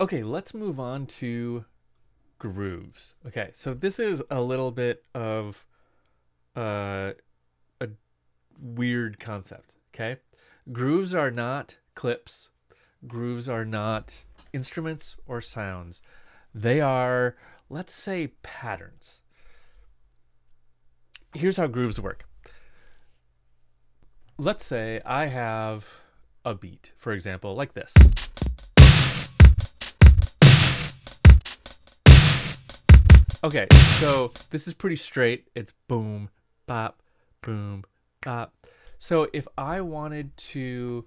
Okay, let's move on to grooves. Okay, so this is a little bit of a weird concept. Okay, grooves are not clips. Grooves are not instruments or sounds. They are, let's say, patterns. Here's how grooves work. Let's say I have a beat, for example, like this. Okay, so this is pretty straight. It's boom, bop, boom, bop. So if I wanted to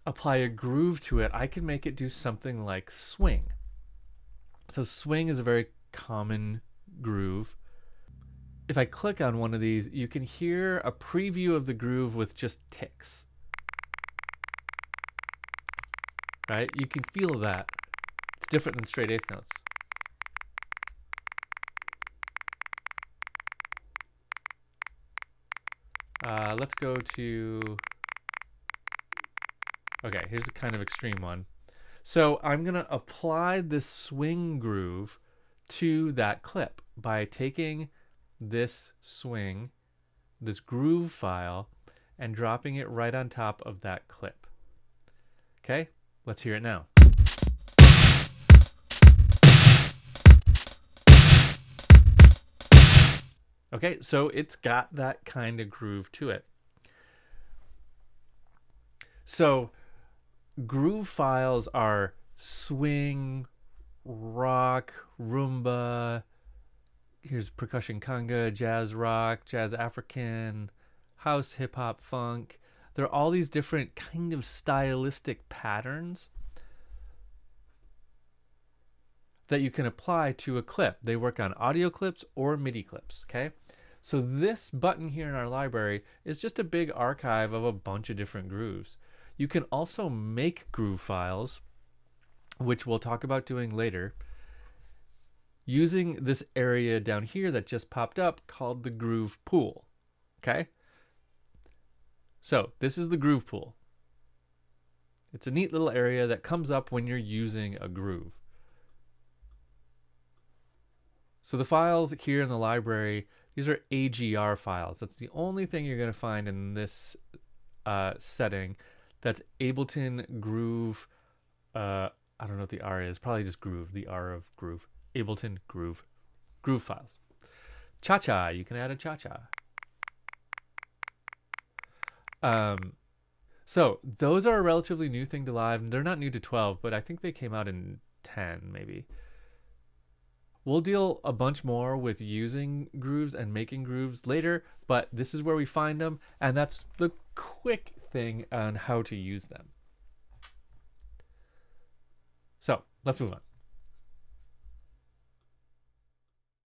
apply a groove to it, I can make it do something like swing. So swing is a very common groove. If I click on one of these, you can hear a preview of the groove with just ticks. Right? You can feel that. It's different than straight eighth notes. Let's go to... Okay, here's a kind of extreme one. So I'm going to apply this swing groove to that clip by taking this swing, this groove file, and dropping it right on top of that clip. Okay, let's hear it now. Okay, so it's got that kind of groove to it. So groove files are swing, rock, rumba, here's percussion conga, jazz rock, jazz African, house, hip hop, funk. There are all these different kind of stylistic patterns that you can apply to a clip. They work on audio clips or MIDI clips, okay? So this button here in our library is just a big archive of a bunch of different grooves. You can also make groove files, which we'll talk about doing later, using this area down here that just popped up called the groove pool, okay? So this is the groove pool. It's a neat little area that comes up when you're using a groove. So the files here in the library, these are AGR files. That's the only thing you're going to find in this setting. That's Ableton Groove. I don't know what the R is. Probably just Groove. The R of Groove. Ableton Groove. Groove files. Cha-cha. You can add a cha-cha. So those are a relatively new thing to live. They're not new to 12, but I think they came out in 10 maybe. We'll deal a bunch more with using grooves and making grooves later, but this is where we find them, and that's the quick thing on how to use them. So let's move on.